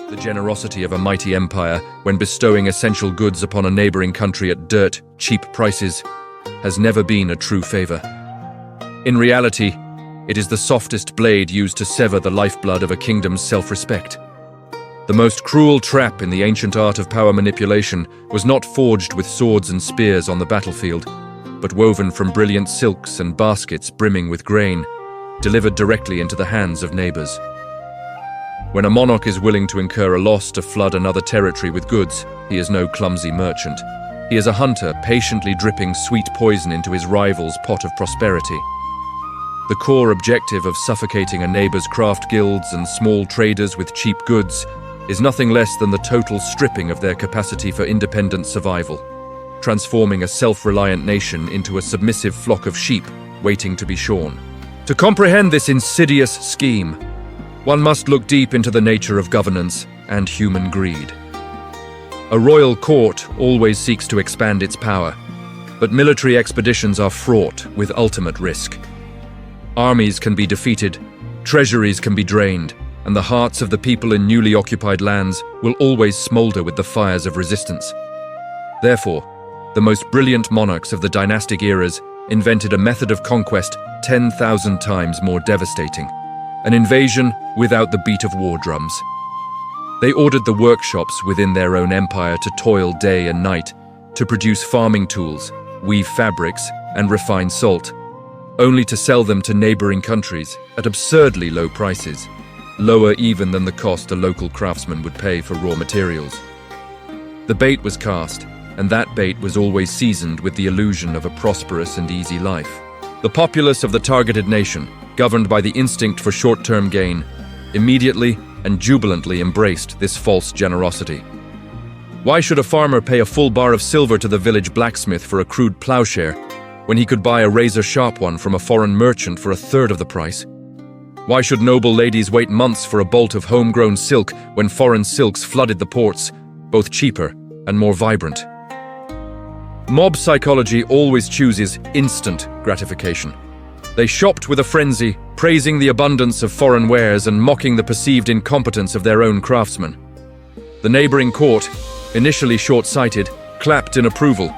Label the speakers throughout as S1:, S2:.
S1: The generosity of a mighty empire when bestowing essential goods upon a neighboring country at dirt cheap prices has never been a true favor. In reality, it is the softest blade used to sever the lifeblood of a kingdom's self-respect. The most cruel trap in the ancient art of power manipulation was not forged with swords and spears on the battlefield, but woven from brilliant silks and baskets brimming with grain, delivered directly into the hands of neighbors. When a monarch is willing to incur a loss to flood another territory with goods, he is no clumsy merchant. He is a hunter patiently dripping sweet poison into his rival's pot of prosperity. The core objective of suffocating a neighbor's craft guilds and small traders with cheap goods is nothing less than the total stripping of their capacity for independent survival, transforming a self-reliant nation into a submissive flock of sheep waiting to be shorn. To comprehend this insidious scheme, one must look deep into the nature of governance and human greed. A royal court always seeks to expand its power, but military expeditions are fraught with ultimate risk. Armies can be defeated, treasuries can be drained, and the hearts of the people in newly occupied lands will always smolder with the fires of resistance. Therefore, the most brilliant monarchs of the dynastic eras invented a method of conquest 10,000 times more devastating: an invasion without the beat of war drums. They ordered the workshops within their own empire to toil day and night, to produce farming tools, weave fabrics, and refine salt, only to sell them to neighboring countries at absurdly low prices, lower even than the cost a local craftsman would pay for raw materials. The bait was cast, and that bait was always seasoned with the illusion of a prosperous and easy life. The populace of the targeted nation, governed by the instinct for short-term gain, immediately and jubilantly embraced this false generosity. Why should a farmer pay a full bar of silver to the village blacksmith for a crude plowshare, when he could buy a razor-sharp one from a foreign merchant for a third of the price? Why should noble ladies wait months for a bolt of homegrown silk when foreign silks flooded the ports, both cheaper and more vibrant? Mob psychology always chooses instant gratification. They shopped with a frenzy, praising the abundance of foreign wares and mocking the perceived incompetence of their own craftsmen. The neighboring court, initially short-sighted, clapped in approval,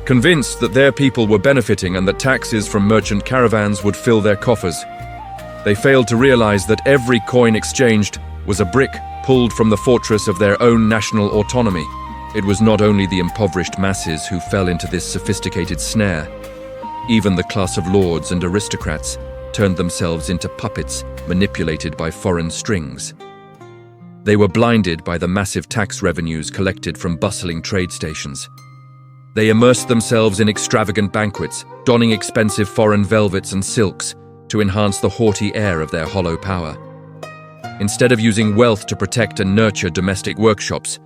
S1: convinced that their people were benefiting and that taxes from merchant caravans would fill their coffers. They failed to realize that every coin exchanged was a brick pulled from the fortress of their own national autonomy. It was not only the impoverished masses who fell into this sophisticated snare. Even the class of lords and aristocrats turned themselves into puppets manipulated by foreign strings. They were blinded by the massive tax revenues collected from bustling trade stations. They immersed themselves in extravagant banquets, donning expensive foreign velvets and silks to enhance the haughty air of their hollow power. Instead of using wealth to protect and nurture domestic workshops,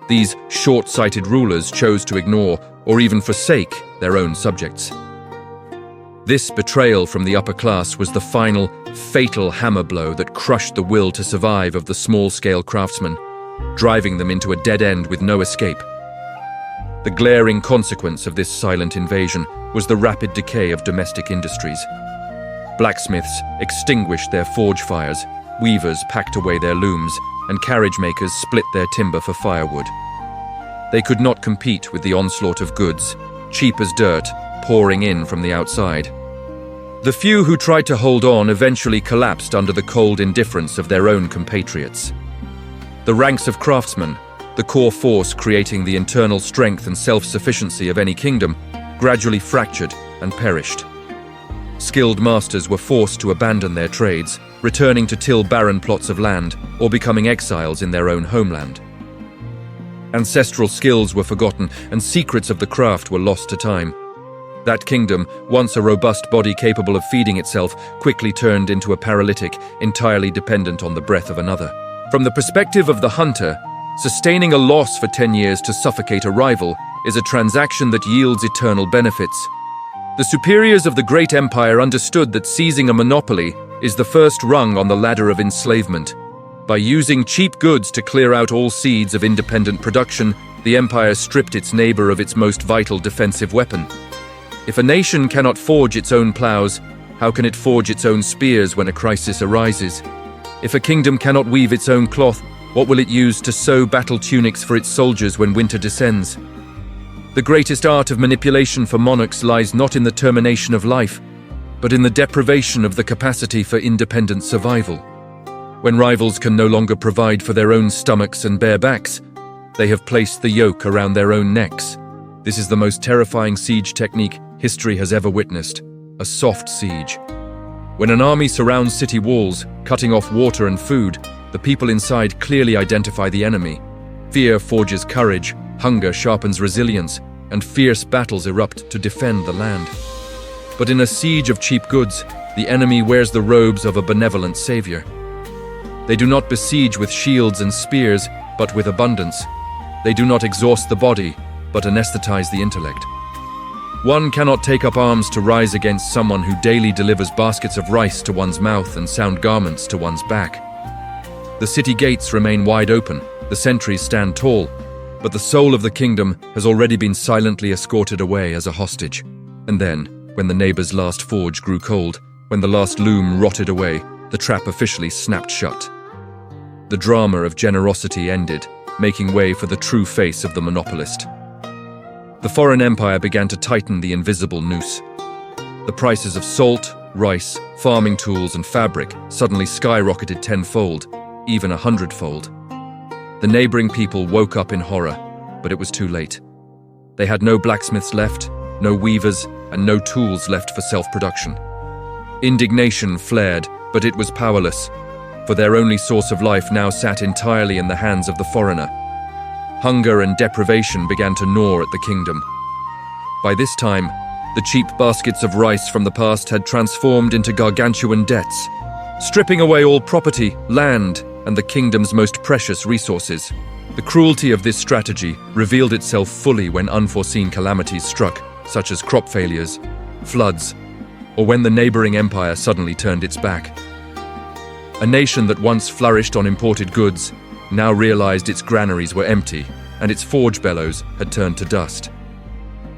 S1: these short-sighted rulers chose to ignore or even forsake their own subjects. This betrayal from the upper class was the final, fatal hammer blow that crushed the will to survive of the small-scale craftsmen, driving them into a dead end with no escape. The glaring consequence of this silent invasion was the rapid decay of domestic industries. Blacksmiths extinguished their forge fires, weavers packed away their looms, and carriage makers split their timber for firewood. They could not compete with the onslaught of goods, cheap as dirt, pouring in from the outside. The few who tried to hold on eventually collapsed under the cold indifference of their own compatriots. The ranks of craftsmen, the core force creating the internal strength and self-sufficiency of any kingdom, gradually fractured and perished. Skilled masters were forced to abandon their trades, returning to till barren plots of land or becoming exiles in their own homeland. Ancestral skills were forgotten and secrets of the craft were lost to time. That kingdom, once a robust body capable of feeding itself, quickly turned into a paralytic, entirely dependent on the breath of another. From the perspective of the hunter, sustaining a loss for 10 years to suffocate a rival is a transaction that yields eternal benefits. The superiors of the great empire understood that seizing a monopoly is the first rung on the ladder of enslavement. By using cheap goods to clear out all seeds of independent production, the empire stripped its neighbor of its most vital defensive weapon. If a nation cannot forge its own plows, how can it forge its own spears when a crisis arises? If a kingdom cannot weave its own cloth, What will it use to sew battle tunics for its soldiers when winter descends? The greatest art of manipulation for monarchs lies not in the termination of life, but in the deprivation of the capacity for independent survival. When rivals can no longer provide for their own stomachs and bare backs, they have placed the yoke around their own necks. This is the most terrifying siege technique history has ever witnessed, a soft siege. When an army surrounds city walls, cutting off water and food, the people inside clearly identify the enemy. Fear forges courage, hunger sharpens resilience, and fierce battles erupt to defend the land. But in a siege of cheap goods, the enemy wears the robes of a benevolent savior. They do not besiege with shields and spears, but with abundance. They do not exhaust the body, but anesthetize the intellect. One cannot take up arms to rise against someone who daily delivers baskets of rice to one's mouth and sound garments to one's back. The city gates remain wide open, the sentries stand tall, but the soul of the kingdom has already been silently escorted away as a hostage. And then, when the neighbor's last forge grew cold, when the last loom rotted away, the trap officially snapped shut. The drama of generosity ended, making way for the true face of the monopolist. The foreign empire began to tighten the invisible noose. The prices of salt, rice, farming tools, and fabric suddenly skyrocketed tenfold, even 100-fold. The neighboring people woke up in horror, but it was too late. They had no blacksmiths left, no weavers, and no tools left for self-production. Indignation flared, but it was powerless, for their only source of life now sat entirely in the hands of the foreigner. Hunger and deprivation began to gnaw at the kingdom. By this time, the cheap baskets of rice from the past had transformed into gargantuan debts, stripping away all property, land, and the kingdom's most precious resources. The cruelty of this strategy revealed itself fully when unforeseen calamities struck, such as crop failures, floods, or when the neighboring empire suddenly turned its back. A nation that once flourished on imported goods now realized its granaries were empty and its forge bellows had turned to dust.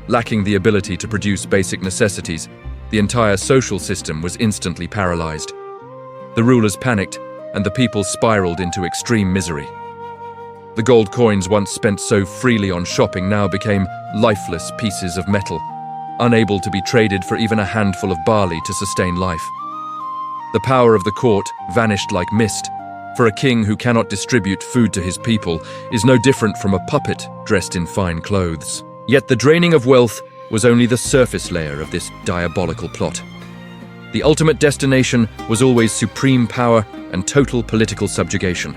S1: Lacking the ability to produce basic necessities, the entire social system was instantly paralyzed. The rulers panicked, and the people spiraled into extreme misery. The gold coins once spent so freely on shopping now became lifeless pieces of metal, unable to be traded for even a handful of barley to sustain life. The power of the court vanished like mist, for a king who cannot distribute food to his people is no different from a puppet dressed in fine clothes. Yet the draining of wealth was only the surface layer of this diabolical plot. The ultimate destination was always supreme power and total political subjugation.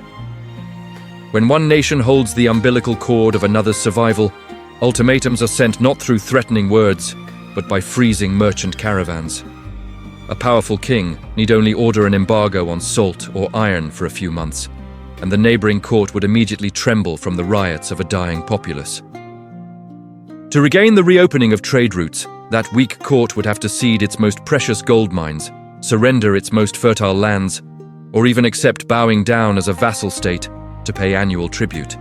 S1: When one nation holds the umbilical cord of another's survival, ultimatums are sent not through threatening words, but by freezing merchant caravans. A powerful king need only order an embargo on salt or iron for a few months, and the neighboring court would immediately tremble from the riots of a dying populace. To regain the reopening of trade routes, that weak court would have to cede its most precious gold mines, surrender its most fertile lands, or even accept bowing down as a vassal state to pay annual tribute.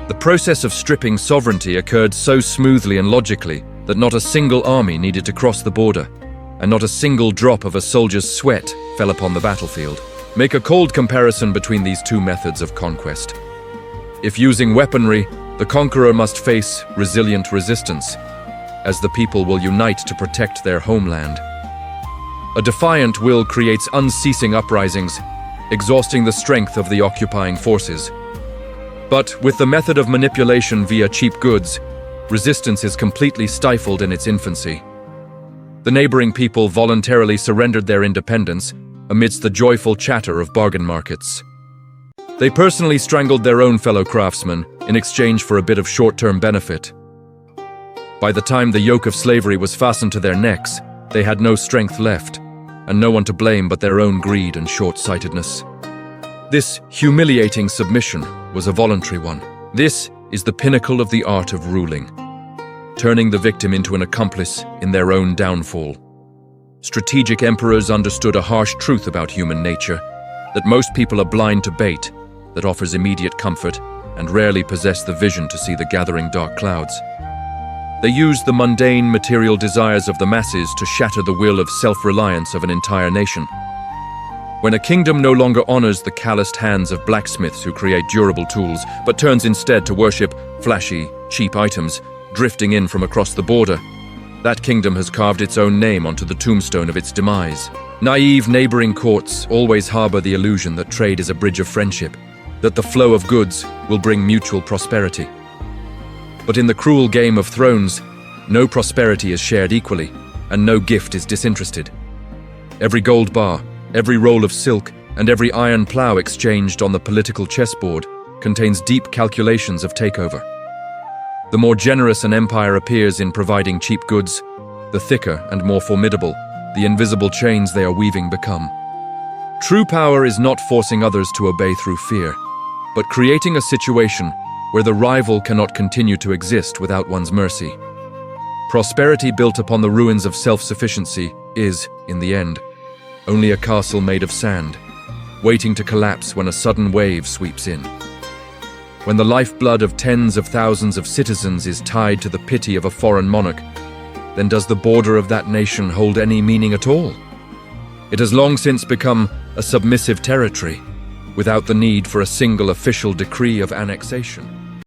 S1: The process of stripping sovereignty occurred so smoothly and logically that not a single army needed to cross the border, and not a single drop of a soldier's sweat fell upon the battlefield. Make a cold comparison between these two methods of conquest. If using weaponry, the conqueror must face resilient resistance, as the people will unite to protect their homeland. A defiant will creates unceasing uprisings, exhausting the strength of the occupying forces. But with the method of manipulation via cheap goods, resistance is completely stifled in its infancy. The neighboring people voluntarily surrendered their independence amidst the joyful chatter of bargain markets. They personally strangled their own fellow craftsmen in exchange for a bit of short-term benefit. By the time the yoke of slavery was fastened to their necks, they had no strength left, and no one to blame but their own greed and short-sightedness. This humiliating submission was a voluntary one. This is the pinnacle of the art of ruling, turning the victim into an accomplice in their own downfall. Strategic emperors understood a harsh truth about human nature, that most people are blind to bait that offers immediate comfort and rarely possess the vision to see the gathering dark clouds. They used the mundane material desires of the masses to shatter the will of self-reliance of an entire nation. When a kingdom no longer honors the calloused hands of blacksmiths who create durable tools, but turns instead to worship flashy, cheap items drifting in from across the border, that kingdom has carved its own name onto the tombstone of its demise. Naive neighboring courts always harbor the illusion that trade is a bridge of friendship, that the flow of goods will bring mutual prosperity. But in the cruel Game of Thrones, no prosperity is shared equally, and no gift is disinterested. Every gold bar, every roll of silk, and every iron plow exchanged on the political chessboard contains deep calculations of takeover. The more generous an empire appears in providing cheap goods, the thicker and more formidable the invisible chains they are weaving become. True power is not forcing others to obey through fear, but creating a situation where the rival cannot continue to exist without one's mercy. Prosperity built upon the ruins of self-sufficiency is, in the end, only a castle made of sand, waiting to collapse when a sudden wave sweeps in. When the lifeblood of tens of thousands of citizens is tied to the pity of a foreign monarch, then does the border of that nation hold any meaning at all? It has long since become a submissive territory, without the need for a single official decree of annexation.